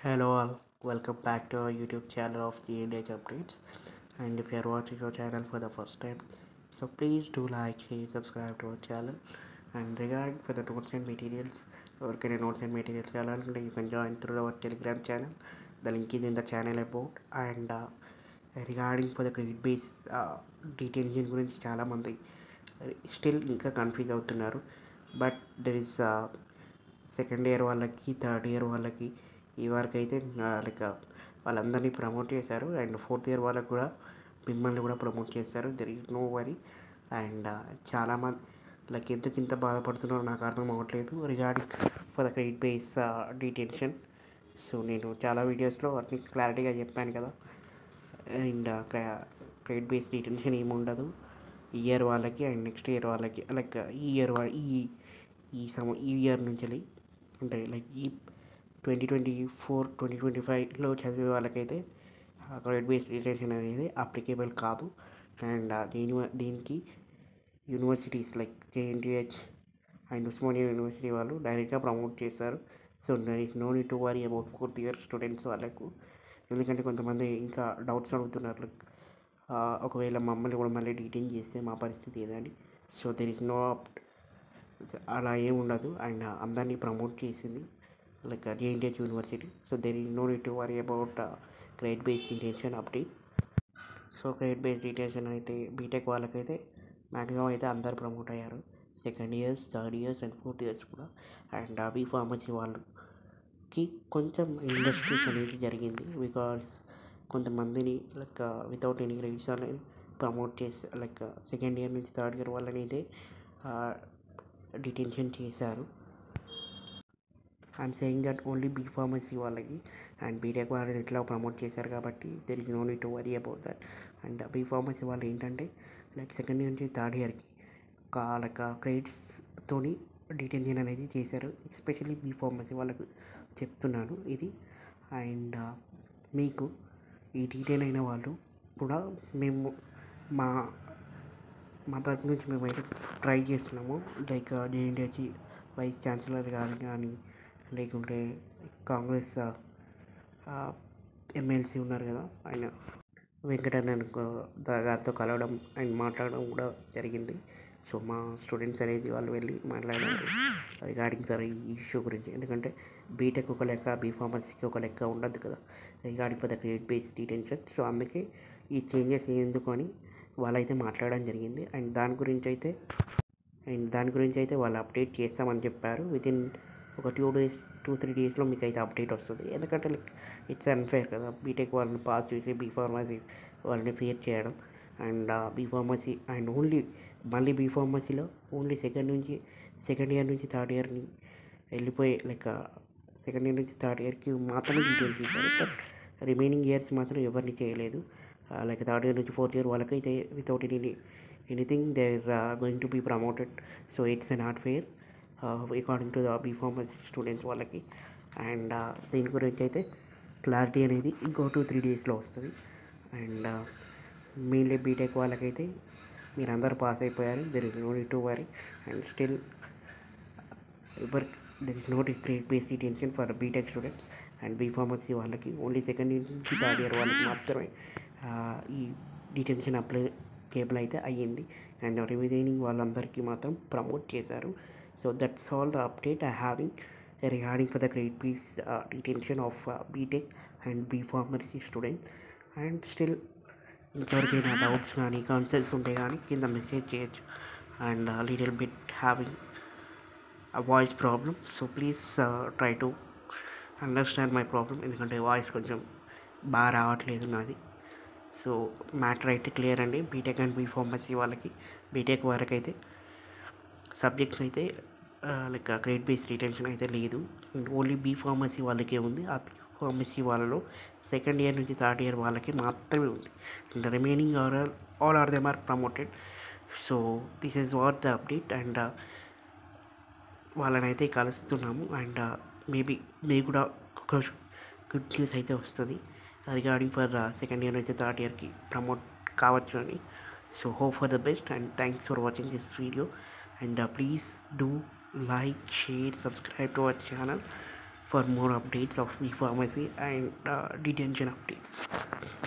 Hello all, welcome back to our YouTube channel of the Indian Updates. And if you are watching our channel for the first time, so please do like, share, subscribe to our channel. And regarding for the notes and materials, or can notes and materials channel, you can join through our Telegram channel. The link is in the channel about. And regarding for the credit base detention గురించి చాలా మంది still ఇంకా confuse అవుతున్నారు. But there is second year వాళ్ళకి, third year వాళ్ళకి ఈ వరకు అయితే లైక్ వాళ్ళందరినీ ప్రమోట్ చేశారు. అండ్ ఫోర్త్ ఇయర్ వాళ్ళకి కూడా మిమ్మల్ని కూడా ప్రమోట్ చేస్తారు. There is no worry. And చాలామంది లైక్ ఎందుకు ఇంత బాధపడుతున్నారో నాకు అర్థం అవ్వట్లేదు regarding for the credit base detention. So నేను చాలా వీడియోస్లో అన్ని క్లారిటీగా చెప్పాను కదా. అండ్ క్రెడిట్ బేస్ డిటెన్షన్ ఏమి ఉండదు ఈ ఇయర్ వాళ్ళకి అండ్ నెక్స్ట్ ఇయర్ వాళ్ళకి. లైక్ ఈ ఇయర్ ఈ ఇయర్ నుంచి అంటే లైక్ ఈ 2024-2025లో చదివే వాళ్ళకైతే క్రెడిట్ బేస్డ్ డిటెన్షన్ అనేది అప్లికేబుల్ కాదు. అండ్ దీనికి universities like JNTH and Osmania university వాళ్ళు డైరెక్ట్గా ప్రమోట్ చేస్తారు. So there is no need to worry about fourth year students వాళ్ళకు. ఎందుకంటే కొంతమంది ఇంకా డౌట్స్ అడుగుతున్నారు లైక్ ఒకవేళ మమ్మల్ని కూడా మళ్ళీ డీటెయిన్ చేస్తే మా పరిస్థితి ఏదని. సో దెర్ ఇస్ నో అలా ఏమి ఉండదు. అండ్ అందరినీ ప్రమోట్ చేసింది like JNTH university. So there is no need to worry about credit based detention update. So credit based detention అయితే బీటెక్ వాళ్ళకైతే మ్యాక్సిమం అయితే అందరు ప్రమోట్ అయ్యారు. Second years, third years and fourth years కూడా. And B pharmacy వాళ్ళకి కొంచెం industries అనేది జరిగింది. బికాస్ కొంతమందిని లైక్ వితౌట్ ఎనీ క్రెడిట్స్ అనేది ప్రమోట్ చేసి లైక్ సెకండ్ ఇయర్ నుంచి థర్డ్ ఇయర్ వాళ్ళని అయితే డిటెన్షన్ చేశారు. I'm saying that only be pharmacy వాళ్ళకి అండ్ బీటెక్ వాళ్ళని ఇట్లా ప్రమోట్ చేశారు కాబట్టి there is no need to worry about that. And B pharmacy వాళ్ళు ఏంటంటే లైక్ సెకండ్ ఇయర్ నుంచి థర్డ్ ఇయర్కి లైక్ క్రెడిట్స్తోని డిటెన్షన్ అనేది చేశారు. ఎస్పెషల్లీ బీ ఫార్మసీ వాళ్ళకు చెప్తున్నాను ఇది. అండ్ మీకు ఈ డీటెయిన్ అయిన వాళ్ళు కూడా మేము మా తరపు నుంచి మేమైతే ట్రై చేస్తున్నాము. లైక్ జేఎన్టీహెచ్ వైస్ ఛాన్సలర్ గారు కానీ లేకుంటే కాంగ్రెస్ ఎమ్మెల్సీ ఉన్నారు కదా ఆయన వెంకటరమణ గారితో కలవడం అండ్ మాట్లాడడం కూడా జరిగింది. సో మా స్టూడెంట్స్ అనేది వాళ్ళు వెళ్ళి మాట్లాడారు రిగార్డింగ్ ఫర్ ఈ ఇష్యూ గురించి. ఎందుకంటే బీటెక్ ఒక లెక్క, బీ ఫార్మసీకి ఒక లెక్క ఉండదు కదా regarding for the credit based detention. So అందుకే ఈ చేంజెస్ ఎందుకు అని వాళ్ళైతే మాట్లాడడం జరిగింది. అండ్ దాని గురించి అయితే వాళ్ళు అప్డేట్ చేస్తామని చెప్పారు. వితిన్ ఒక 2-3 డేస్లో మీకు అయితే అప్డేట్ వస్తుంది. ఎందుకంటే లైక్ ఇట్స్ అన్ఫేర్ కదా బీటెక్ వాళ్ళని పాస్ చేసి బీ ఫార్మసీ వాళ్ళని ఫేర్ చేయడం. అండ్ బీ ఫార్మసీ అండ్ మళ్ళీ బీ ఫార్మసీలో ఓన్లీ సెకండ్ ఇయర్ నుంచి థర్డ్ ఇయర్ని వెళ్ళిపోయి లైక్ సెకండ్ ఇయర్ నుంచి థర్డ్ ఇయర్కి మాత్రమే డీటెయిల్స్ ఇచ్చారు. బట్ రిమైనింగ్ ఇయర్స్ మాత్రం ఎవరిని చేయలేదు. లైక్ థర్డ్ ఇయర్ నుంచి ఫోర్త్ ఇయర్ వాళ్ళకైతే without anything they are going to be promoted. So it's not fair according to the B pharmacy students వాళ్ళకి. అండ్ దీని గురించి అయితే క్లారిటీ అనేది ఇంకో 2-3 డేస్లో వస్తుంది. అండ్ మెయిన్లీ బీటెక్ వాళ్ళకైతే మీరందరూ పాస్ అయిపోయారు. There is no need to worry. And still there is no credit based detention for BTech students. And B pharmacy వాళ్ళకి ఓన్లీ సెకండ్ ఇయర్ నుంచి థర్డ్ ఇయర్ వాళ్ళకి మాత్రమే ఈ డిటెన్షన్ అప్లికేబుల్ అయితే అయ్యింది. అండ్ రిమైనింగ్ వాళ్ళందరికీ మాత్రం ప్రమోట్ చేశారు. So that's all the update I having regarding for the credit based detention of BTech and B Pharmacy student. And still ఎవరికైనా డౌట్స్ కానీ కన్సర్న్స్ ఉంటే కానీ కింద మెసేజ్ చేయొచ్చు. And little bit having a voice problem, so please try to understand my problem. ఎందుకంటే voice కొంచెం బాగా రావట్లేదు నాది. సో మ్యాటర్ అయితే క్లియర్ అండి. బీటెక్ అండ్ బీ ఫార్మసీ వాళ్ళకి, బీటెక్ వరకు అయితే సబ్జెక్ట్స్ అయితే లైక్ క్రెడిట్ బేస్డ్ డిటెన్షన్ అయితే లేదు. ఓన్లీ బీ ఫార్మసీ వాళ్ళకే ఉంది. ఆ బీ ఫార్మసీ వాళ్ళలో సెకండ్ ఇయర్ నుంచి థర్డ్ ఇయర్ వాళ్ళకి మాత్రమే ఉంది. And remaining all are them are promoted. So this is what the update. And వాళ్ళని అయితే కలుస్తున్నాము. అండ్ మేబీ మీకు కూడా ఒక గుడ్ న్యూస్ అయితే వస్తుంది రిగార్డింగ్ ఫర్ సెకండ్ ఇయర్ నుంచి థర్డ్ ఇయర్కి ప్రమోట్ కావచ్చు అని. So hope for the best and thanks for watching this video. And please do like, share, subscribe to our channel for more updates of the pharmacy and detention updates.